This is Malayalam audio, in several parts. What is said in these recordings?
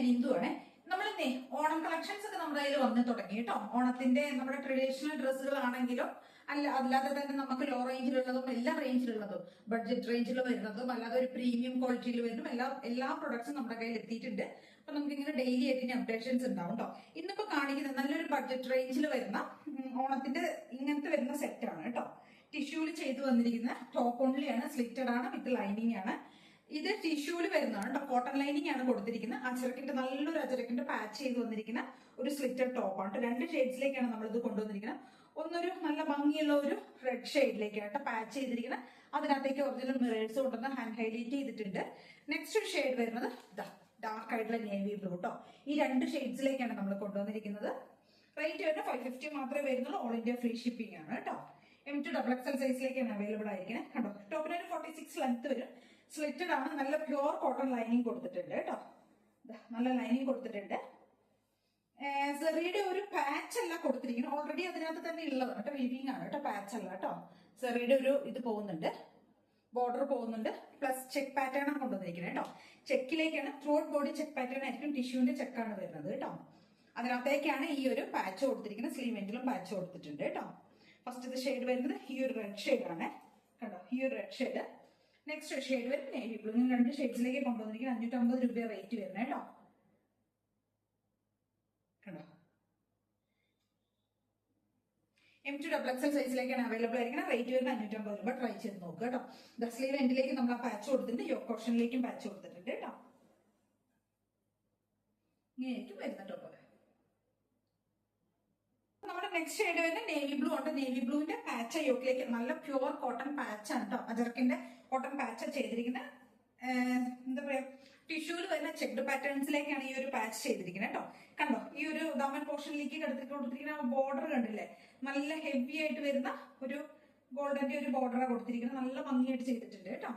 ഞാൻ ഇന്ദുവാണ്. നമ്മളിന്നേ ഓണം കളക്ഷൻസ് ഒക്കെ നമ്മുടെ കയ്യിൽ വന്ന് തുടങ്ങി കേട്ടോ. ഓണത്തിന്റെ നമ്മുടെ ട്രഡീഷണൽ ഡ്രസ്സുകളാണെങ്കിലും അല്ലാതെ തന്നെ നമുക്ക് ലോ റേഞ്ചിലുള്ളതും എല്ലാ റേഞ്ചിലുള്ളതും ബഡ്ജറ്റ് റേഞ്ചിൽ വരുന്നതും അല്ലാതെ ഒരു പ്രീമിയം ക്വാളിറ്റിയിൽ വരുന്നതും എല്ലാ പ്രൊഡക്ട്സും നമ്മുടെ കയ്യിൽ എത്തിയിട്ടുണ്ട്. അപ്പൊ നമുക്ക് ഇങ്ങനെ ഡെയിലി ആയിട്ട് അപ്ഡേഷൻസ് ഉണ്ടാവും കേട്ടോ. ഇന്നിപ്പോ കാണിക്കുന്നത് നല്ലൊരു ബഡ്ജറ്റ് റേഞ്ചിൽ വരുന്ന ഓണത്തിന്റെ ഇങ്ങനത്തെ വരുന്ന സെറ്റാണ് കേട്ടോ. ടിഷ്യൂല് ചെയ്തു വന്നിരിക്കുന്ന ടോപ്പ് ഓൺലിയാണ്, സ്ലിറ്റഡ് ആണ്, വിത്ത് ലൈനിങ് ആണ്. ഇത് ടിഷ്യൂല് വരുന്നതാണ് കേട്ടോ. കോട്ടൺ ലൈനിങ് ആണ് കൊടുത്തിരിക്കുന്നത്. അജരക്കിന്റെ നല്ലൊരു അജരക്കിന്റെ പാച്ച് ചെയ്ത് വന്നിരിക്കുന്ന ഒരു സ്ലിറ്റഡ് ടോപ്പാണ്. രണ്ട് ഷെയ്ഡ്സിലേക്കാണ് നമ്മൾ ഇത് കൊണ്ടുവന്നിരിക്കുന്നത്. ഒന്നൊരു നല്ല ഭംഗിയുള്ള ഒരു റെഡ് ഷെയ്ഡിലേക്കാണ് പാച്ച് ചെയ്തിരിക്കുന്നത്. അതിനകത്തേക്ക് ഒറിജിനൽ മിറേഴ്സ് കൊണ്ടുവന്ന് ഹാൻഡ് ഹൈലൈറ്റ് ചെയ്തിട്ടുണ്ട്. നെക്സ്റ്റ് ഒരു ഷെയ്ഡ് വരുന്നത് ഡാർക്ക് ആയിട്ടുള്ള നേവി ബ്ലൂ കേട്ടോ. ഈ രണ്ട് ഷെയ്ഡ്സിലേക്കാണ് നമ്മൾ കൊണ്ടുവന്നിരിക്കുന്നത്. റേറ്റ് വരുന്നത് 550 മാത്രമേ വരുന്നുള്ളൂ. ഓൾ ഇന്ത്യ ഫ്രീ ഷിപ്പിംഗ് ആണ് കേട്ടോ. M2XXL സൈസിലേക്കാണ് അവൈലബിൾ ആയിരിക്കുന്നത്. കണ്ടോ, ടോപ്പിന് ഒരു 46 ലെങ്ത് വരും. സ്ലിറ്റഡ് ആണ്, നല്ല പ്യുവർ കോട്ടൺ ലൈനിങ് കൊടുത്തിട്ടുണ്ട് കേട്ടോ. നല്ല ലൈനിങ് കൊടുത്തിട്ടുണ്ട്. സെറിയുടെ ഒരു പാച്ച് അല്ല കൊടുത്തിരിക്കുന്നത്, ഓൾറെഡി അതിനകത്ത് തന്നെ ഉള്ളതാണ് കേട്ടോ. വീവിംഗ് ആണ് കേട്ടോ, പാച്ച് അല്ല കേട്ടോ. സെറിയുടെ ഒരു ഇത് പോകുന്നുണ്ട്, ബോർഡർ പോകുന്നുണ്ട്. പ്ലസ് ചെക്ക് പാറ്റേൺ ആണ് കൊണ്ടുവന്നിരിക്കുന്നത് കേട്ടോ. ചെക്കിലേക്കാണ്, throughout body check pattern ആയിരിക്കും. ടിഷ്യൂവിന്റെ ചെക്കാണ് വരുന്നത് കേട്ടോ. അതിനകത്തേക്കാണ് ഈ ഒരു പാച്ച് കൊടുത്തിരിക്കുന്നത്. സ്ലീവ് എൻഡിലും പാച്ച് കൊടുത്തിട്ടുണ്ട് കേട്ടോ. ഫസ്റ്റ് ഷെയ്ഡ് വരുന്നത് ഈ ഒരു റെഡ് ഷെയ്ഡ് ആണ് കണ്ടോ, ഈ ഒരു റെഡ് ഷെയ്ഡ്. നെക്സ്റ്റ് ഷെയ്ഡ് വരുന്നത് നേവി ബ്ലൂ. ഇങ്ങനെ രണ്ട് ഷെയ്ഡ്സിലേക്ക് കൊണ്ടുവന്നിരിക്കുന്നത്. 550 രൂപ റേറ്റ് വരുന്നത് കേട്ടോ. കണ്ടോ, M2XXL സൈസിലേക്കാണ് അവൈലബിൾ ആയിരിക്കുന്നത്. റേറ്റ് വരുന്നത് 550 രൂപ. ട്രൈ ചെയ്ത് നോക്കുക കേട്ടോ. സ്ലീവ് എൻഡിലേക്ക് നമ്മൾ ആ പാച്ച് കൊടുത്തിട്ടുണ്ട്, യോക്ക് പോർഷനിലേക്കും പാച്ച് കൊടുത്തിട്ടുണ്ട് കേട്ടോ. ഇങ്ങനെയായിരിക്കും വരുന്നത് കേട്ടോ. നമ്മുടെ നെക്സ്റ്റ് ഷെയ്ഡ് വരുന്നത് നേവി ബ്ലൂ ഉണ്ട്. നേവി ബ്ലൂവിന്റെ പാച്ച് യോക്കിലേക്ക് നല്ല പ്യുവർ കോട്ടൺ പാച്ച് ആണ് കേട്ടോ. അജർക്കിന്റെ കോട്ടൺ പാച്ച് ചെയ്തിരിക്കുന്നത്. എന്താ പറയാ, ടിഷ്യൂല് വരുന്ന ചെക്ഡ് പാറ്റേൺസിലേക്കാണ് ഈ ഒരു പാച്ച് ചെയ്തിരിക്കുന്നത് കേട്ടോ. കണ്ടോ, ഈ ഒരു ദാമൻ പോർഷനിലേക്ക് കൊടുത്തിരിക്കുന്ന ബോർഡർ കണ്ടില്ലേ, നല്ല ഹെവി ആയിട്ട് വരുന്ന ഒരു ഗോൾഡന്റെ ഒരു ബോർഡറാണ് കൊടുത്തിരിക്കുന്നത്. നല്ല ഭംഗിയായിട്ട് ചെയ്തിട്ടുണ്ട് കേട്ടോ.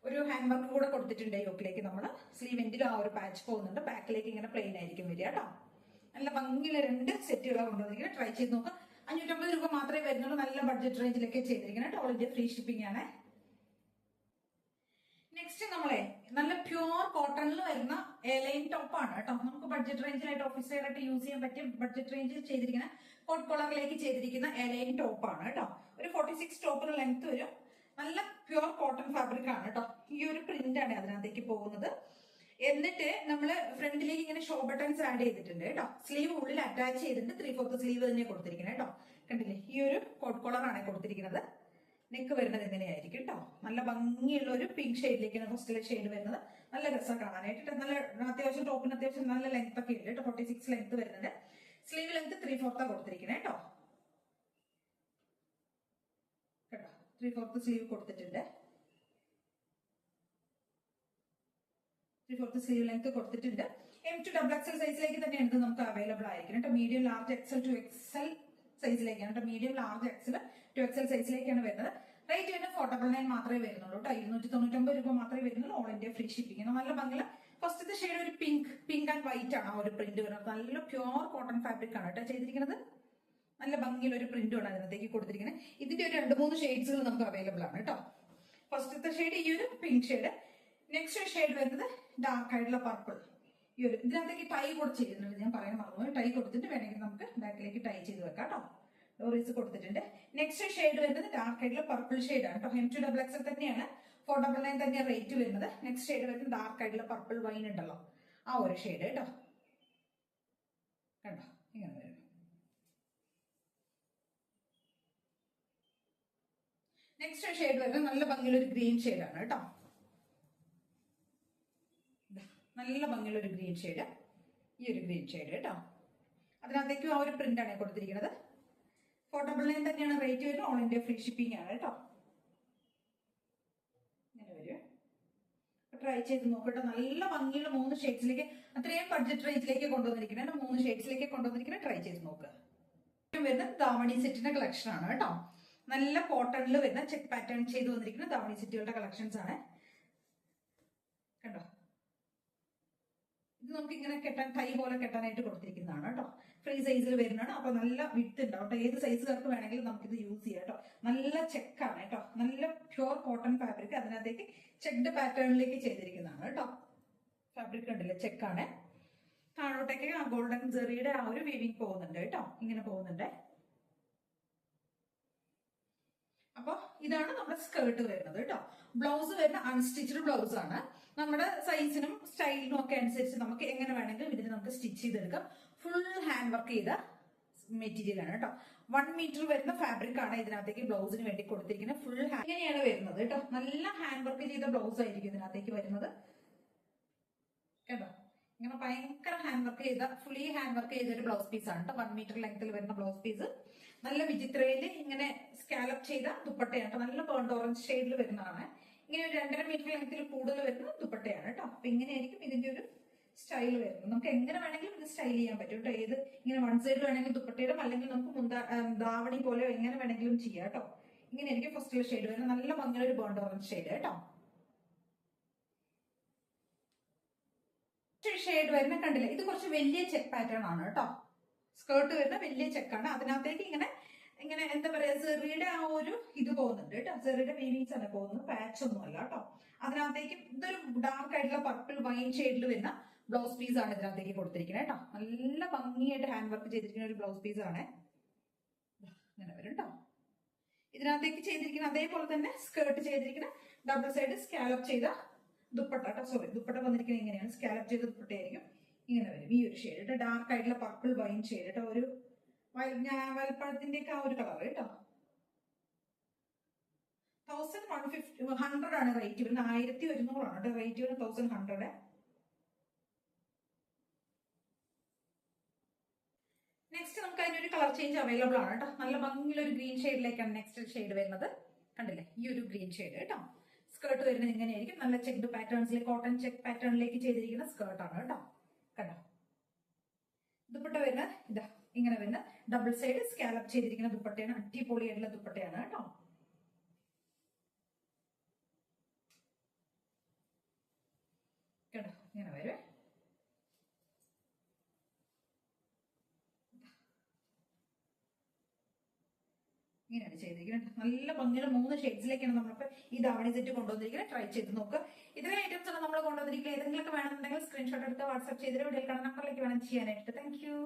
ഒരു ഹാൻഡ് വർക്ക് കൂടെ കൊടുത്തിട്ടുണ്ട് യോക്കിലേക്ക്. നമ്മൾ സ്ലീവ് എൻഡിലും ആ ഒരു പാച്ച് പോകുന്നുണ്ട്. ബാക്കിലേക്ക് ഇങ്ങനെ പ്ലെയിൻ ആയിരിക്കും വരിക കേട്ടോ. നല്ല ഭംഗിയുള്ള രണ്ട് സെറ്റുകളാണ് കൊണ്ടുവന്നിരിക്കുന്നത്. ട്രൈ ചെയ്ത് നോക്കാം. 550 രൂപ മാത്രമേ വരുന്നുള്ളൂ. നല്ല ബഡ്ജറ്റ് റേഞ്ചിലൊക്കെ ചെയ്തിരിക്കുന്നത്. ഓൾ ഇന്ത്യ ഫ്രീ ഷിപ്പിംഗ് ആണ്. നെക്സ്റ്റ് നമ്മളെ നല്ല പ്യുവർ കോട്ടണിൽ വരുന്ന എലൈൻ ടോപ്പ് ആണ് കേട്ടോ. നമുക്ക് ബഡ്ജറ്റ് റേഞ്ചിലായിട്ട് ഓഫീസ് ആയിട്ട് യൂസ് ചെയ്യാൻ പറ്റിയ ബഡ്ജറ്റ് റേഞ്ചിൽ ചെയ്തിരിക്കുന്ന കോട്ട് കോളറിലേക്ക് ചെയ്തിരിക്കുന്ന എലൈൻ ടോപ്പ് ആണ് കേട്ടോ. ഒരു 46 ടോപ്പിന് ലെങ്ത് വരും. നല്ല പ്യുവർ കോട്ടൺ ഫാബ്രിക് ആണ് കേട്ടോ. ഈ ഒരു പ്രിന്റ് ആണ് അതിനകത്തേക്ക് പോകുന്നത്. എന്നിട്ട് നമ്മള് ഫ്രണ്ടിലേക്ക് ഇങ്ങനെ ഷോ ബട്ടൺസ് ആഡ് ചെയ്തിട്ടുണ്ട് കേട്ടോ. സ്ലീവ് ഉള്ളിൽ അറ്റാച്ച് ചെയ്തിട്ട് 3/4 സ്ലീവ് തന്നെ കൊടുത്തിരിക്കുന്നത് കേട്ടോ. കണ്ടില്ലേ, ഈ ഒരു കോട്ട് കോളർ ആണ് കൊടുത്തിരിക്കുന്നത്. നെക്ക് വരുന്നത് ഇങ്ങനെയായിരിക്കും കേട്ടോ. നല്ല ഭംഗിയുള്ള ഒരു പിങ്ക് ഷെയ്ഡിലേക്കാണ് ഫസ്റ്റിലെ ഷെയ്ഡ് വരുന്നത്. നല്ല രസം കാണാനായിട്ട്. നല്ല അത്യാവശ്യം ടോപ്പിന് അത്യാവശ്യം നല്ല ലെങ്ത് ഒക്കെ ഉണ്ട് കേട്ടോ. 46 ലെങ്ത് വരുന്നുണ്ട്. സ്ലീവ് ലെങ്ത് 3/4 കൊടുത്തിരിക്കുന്നത് കേട്ടോ. കേട്ടോ, 3/4 സ്ലീവ് കൊടുത്തിട്ടുണ്ട്. 3/4 സ്ലീവ് ലെങ്ത് കൊടുത്തിട്ടുണ്ട്. M2XXL സൈസിലേക്ക് തന്നെയാണ് ഇത് നമുക്ക് അവൈലബിൾ ആയിരിക്കും കേട്ടോ. Medium large XL to XL സൈസിലേക്കാണ് കേട്ടോ. Medium large XL to XL സൈസിലേക്കാണ് വരുന്നത്. റേറ്റ് വരുന്നത് 499 മാത്രമേ വരുന്നുള്ളൂ കേട്ടോ. 299 രൂപ മാത്രമേ വരുന്നുള്ളൂ. All India free shipping. നല്ല ഭംഗിയുള്ള ഫസ്റ്റത്തെ ഷെയ്ഡ് ഒരു പിങ്ക് ആൻഡ് വൈറ്റ് ആണ് ആ ഒരു പ്രിന്റ് വരുന്നത്. നല്ല പ്യുവർ കോട്ടൺ ഫാബ്രിക് ആണ് കേട്ടോ ചെയ്തിരിക്കുന്നത്. നല്ല ഭംഗിയുള്ള ഒരു പ്രിന്റും ആണ് അതിനകത്തേക്ക് കൊടുത്തിരിക്കുന്നത്. ഇതിന്റെ ഒരു 2-3 ഷെയ്ഡ്സുകൾ നമുക്ക് അവൈലബിൾ ആണ് കേട്ടോ. ഫസ്റ്റത്തെ ഷെയ്ഡ് ഈ ഒരു പിങ്ക് ഷെയ്ഡ്. നെക്സ്റ്റ് ഷെയ്ഡ് വരുന്നത് ഡാർക്ക് ആയിട്ടുള്ള പർപ്പിൾ. ഈ ഒരു ഇതിനകത്തേക്ക് ടൈ കൂടെ ചെയ്തിട്ടുണ്ട്. ഞാൻ പറയാൻ മറന്നു. ടൈ കൊടുത്തിട്ട് വേണമെങ്കിൽ നമുക്ക് ബാക്കിലേക്ക് ടൈ ചെയ്ത് വെക്കാം കേട്ടോ. ഡോറീസ് കൊടുത്തിട്ടുണ്ട്. നെക്സ്റ്റ് ഷെയ്ഡ് വരുന്നത് ഡാർക്ക് ആയിട്ടുള്ള പർപ്പിൾ ഷെയ്ഡ് ആണ് കേട്ടോ. M2XXL തന്നെയാണ്. 499 തന്നെയാണ് റേറ്റ് വരുന്നത്. നെക്സ്റ്റ് ഷെയ്ഡ് വരുന്നത് ഡാർക്ക് ആയിട്ടുള്ള പർപ്പിൾ വൈൻ ഉണ്ടല്ലോ, ആ ഒരു ഷെയ്ഡ് കേട്ടോ. കണ്ടോ, ഇങ്ങനെ വരും. നെക്സ്റ്റ് ഷെയ്ഡ് വരുന്നത് നല്ല ഭംഗിയുള്ള ഒരു ഗ്രീൻ ഷെയ്ഡ് ആണ് കേട്ടോ. നല്ല ഭംഗിയുള്ള ഒരു ഗ്രീൻ ഷെയ്ഡ്. ഈ ഒരു ഗ്രീൻ ഷെയ്ഡ് കേട്ടോ. അതിനകത്തേക്കും ആ ഒരു പ്രിന്റ് ആണ് കൊടുത്തിരിക്കുന്നത്. 499 തന്നെയാണ് റേറ്റ് വരുന്നത്. ഓൾ ഇന്ത്യ ഫ്രീ ഷിപ്പിംഗ് ആണ് കേട്ടോ. ഇങ്ങനെ വരും. ട്രൈ ചെയ്ത് നോക്കട്ടെ. നല്ല ഭംഗിയുള്ള 3 ഷെയ്ഡ്സിലേക്ക്, അത്രയും ബഡ്ജറ്റ് റേഞ്ചിലേക്ക് കൊണ്ടുവന്നിരിക്കുന്നത്. 3 ഷെയ്ഡ്സിലേക്ക് കൊണ്ടുവന്നിരിക്കുന്നത്. ട്രൈ ചെയ്ത് നോക്കുക. വരുന്നത് ദാവണി സെറ്റിന്റെ കളക്ഷൻ ആണ് കേട്ടോ. നല്ല കോട്ടണിൽ വരുന്ന ചെക്ക് പാറ്റേൺ ചെയ്ത് വന്നിരിക്കുന്ന ദാവണി സെറ്റുകളുടെ കളക്ഷൻസ് ആണ്. കണ്ടോ, ഇത് നമുക്ക് ഇങ്ങനെ കെട്ടാൻ, ടൈ പോലെ കെട്ടാനായിട്ട് കൊടുത്തിരിക്കുന്നതാണ് കേട്ടോ. ഫ്രീ സൈസിൽ വരുന്നതാണ്. അപ്പൊ നല്ല വിട്ട് ഉണ്ടാവും കേട്ടോ. ഏത് സൈസുകാർക്ക് വേണമെങ്കിലും നമുക്കിത് യൂസ് ചെയ്യാം കേട്ടോ. നല്ല ചെക്കാണ് കേട്ടോ. നല്ല പ്യുവർ കോട്ടൺ ഫാബ്രിക്. അതിനകത്തേക്ക് ചെക്ഡ് പാറ്റേണിലേക്ക് ചെയ്തിരിക്കുന്നതാണ് കേട്ടോ. ഫാബ്രിക് ഉണ്ടല്ലേ, ചെക്കാണ്. താഴോട്ടേക്ക് ആ ഗോൾഡൻ ജെറിയുടെ ആ ഒരു വീവിങ് പോകുന്നുണ്ട് കേട്ടോ, ഇങ്ങനെ പോകുന്നുണ്ട്. അപ്പൊ ഇതാണ് നമ്മുടെ സ്കേർട്ട് വരുന്നത് കേട്ടോ. ബ്ലൗസ് വരുന്ന അൺസ്റ്റിച്ച്ഡ് ബ്ലൗസ് ആണ്. നമ്മുടെ സൈസിനും സ്റ്റൈലിനും ഒക്കെ അനുസരിച്ച് നമുക്ക് എങ്ങനെ വേണമെങ്കിലും ഇതിന് നമുക്ക് സ്റ്റിച്ച് ചെയ്തെടുക്കാം. ഫുൾ ഹാൻഡ് വർക്ക് ചെയ്ത മെറ്റീരിയൽ ആണ് കേട്ടോ. 1 മീറ്റർ വരുന്ന ഫാബ്രിക് ആണ് ഇതിനകത്തേക്ക് ബ്ലൗസിന് വേണ്ടി കൊടുത്തിരിക്കുന്നത്. ഫുൾ ഹാൻഡ് ഇങ്ങനെയാണ് വരുന്നത് കേട്ടോ. നല്ല ഹാൻഡ് വർക്ക് ചെയ്ത ബ്ലൗസ് ആയിരിക്കും ഇതിനകത്തേക്ക് വരുന്നത് കേട്ടോ. ഇങ്ങനെ ഭയങ്കര ഹാൻഡ് വർക്ക് ചെയ്ത, ഫുള്ളി ഹാൻഡ് വർക്ക് ചെയ്ത ഒരു ബ്ലൗസ് പീസ് ആണ് കേട്ടോ. 1 മീറ്റർ ലെങ്ത്തിൽ വരുന്ന ബ്ലൗസ് പീസ്. നല്ല വിചിത്രയില് ഇങ്ങനെ സ്കാലപ്പ് ചെയ്ത ദുപ്പട്ടയാണ് കേട്ടോ. നല്ല പേർണ്ട് ഓറഞ്ച് ഷെയ്ഡിൽ വരുന്നതാണ്. ഇങ്ങനെ ഒരു 2.5 മീറ്റർ ലെങ്ത്തിൽ കൂടുതൽ വരുന്ന ദുപ്പട്ടയാണ് കേട്ടോ. അപ്പൊ ഇങ്ങനെയായിരിക്കും ഇതിന്റെ ഒരു സ്റ്റൈൽ വരുന്നത്. നമുക്ക് എങ്ങനെ വേണമെങ്കിലും ഇത് സ്റ്റൈൽ ചെയ്യാൻ പറ്റും കേട്ടോ. ഏത് ഇങ്ങനെ വൺ സൈഡ് വേണമെങ്കിൽ ദുപ്പട്ടയിടും, അല്ലെങ്കിൽ നമുക്ക് ദാവണി പോലെ എങ്ങനെ വേണമെങ്കിലും ചെയ്യാം കേട്ടോ. ഇങ്ങനെയായിരിക്കും ഫസ്റ്റിലെ ഷെയ്ഡ് വരുന്നത്. നല്ല ഭംഗിയുള്ള ഒരു പേർണ്ട് ഓറഞ്ച് ഷെയ്ഡ് കേട്ടോ. ഷെയ്ഡ് വരുന്ന കണ്ടില്ലേ, ഇത് കുറച്ച് വലിയ ചെക്ക് പാറ്റേൺ ആണ് കേട്ടോ. സ്കേർട്ട് വരുന്ന വലിയ ചെക്കാണ്. അതിനകത്തേക്ക് ഇങ്ങനെ ഇങ്ങനെ എന്താ പറയാ, സെറിയുടെ ആ ഒരു ഇത് പോകുന്നുണ്ട് കേട്ടോ. സെറിയുടെ വീവിങ്സ് ആണ് പോകുന്നത്, പാച്ച് ഒന്നും അല്ല കേട്ടോ. അതിനകത്തേക്ക് ഇതൊരു ഡാർക്ക് ആയിട്ടുള്ള പർപ്പിൾ വൈൻ ഷെയ്ഡിൽ വരുന്ന ബ്ലൗസ് പീസ് ആണ് ഇതിനകത്തേക്ക് കൊടുത്തിരിക്കുന്നത് കേട്ടോ. നല്ല ഭംഗിയായിട്ട് ഹാൻഡ് വർക്ക് ചെയ്തിരിക്കുന്ന ഒരു ബ്ലൗസ് പീസ് ആണ്. ഇങ്ങനെ വരും കേട്ടോ. ഇതിനകത്തേക്ക് ചെയ്തിരിക്കുന്ന അതേപോലെ തന്നെ സ്കേർട്ട് ചെയ്തിരിക്കുന്ന ഡബിൾ സൈഡ് സ്കാലപ്പ് ചെയ്ത ദുപ്പട്ട കേട്ടോ. സോറി, ദുപ്പട്ട വന്നിരിക്കുന്നത് ഇങ്ങനെയാണ്. സ്കാലപ്പ് ചെയ്ത ദുപ്പട്ടയായിരിക്കും. ഇങ്ങനെ വരും ഈ ഒരു ഷെയ്ഡ്, ഡാർക്ക് ആയിട്ടുള്ള പർപ്പിൾ വൈൻ ഷെയ്ഡ് കേട്ടോ. ഒരു വൽപ്പഴത്തിന്റെ ഒക്കെ ആ ഒരു കളർ കേട്ടോ. 1100 ആണ് റേറ്റ് വരുന്നത്. 1100 ആണ് കേട്ടോ റേറ്റ് വരുന്നത്. 1100. നെക്സ്റ്റ് നമുക്ക് അതിനൊരു കളർ ചേഞ്ച് അവൈലബിൾ ആണ് കേട്ടോ. നല്ല ഭംഗിയുള്ള ഒരു ഗ്രീൻ ഷെയ്ഡിലേക്കാണ് നെക്സ്റ്റ് ഷെയ്ഡ് വരുന്നത്. കണ്ടില്ലേ, ഈ ഒരു ഗ്രീൻ ഷെയ്ഡ് കേട്ടോ. സ്കേർട്ട് വരുന്നത് ഇങ്ങനെയായിരിക്കും. നല്ല ചെക്ക്ഡ് പാറ്റേൺസിലേക്ക്, കോട്ടൺ ചെക്ക് പാറ്റേണിലേക്ക് ചെയ്തിരിക്കുന്ന സ്കേർട്ടാണ് കേട്ടോ. കണ്ടോ, ദുപ്പട്ട വരുന്ന ഇതാ ഇങ്ങനെ വരുന്ന ഡബിൾ സൈഡ് സ്കാലപ്പ് ചെയ്തിരിക്കുന്ന ദുപ്പട്ടയാണ്. അടിപൊളിയായിട്ടുള്ള ദുപ്പട്ടയാണ് കേട്ടോ. കേട്ടോ, ഇങ്ങനെ വരും. ഇങ്ങനെയാണ് ചെയ്തിരിക്കുന്നത്. നല്ല ഭംഗിയുള്ള 3 ഷെയ്ഡ്സിലേക്കാണ് നമ്മളിപ്പോ ഈ ധാവണി സെറ്റ് കൊണ്ടുവന്നിരിക്കുന്നത്. ട്രൈ ചെയ്ത് നോക്കുക. ഇത്രയും ഐറ്റംസ് ആണ് നമ്മൾ കൊണ്ടുവന്നിരിക്കുന്നത്. ഏതെങ്കിലും വേണമെന്നുണ്ടെങ്കിൽ സ്ക്രീൻഷോട്ട് എടുത്ത് വാട്സ്ആപ്പ് ചെയ്തിട്ട് വീഡിയോ കാണുന്ന നമ്പറിലേക്ക് വേണം ചെയ്യാനായിട്ട്. Thank you.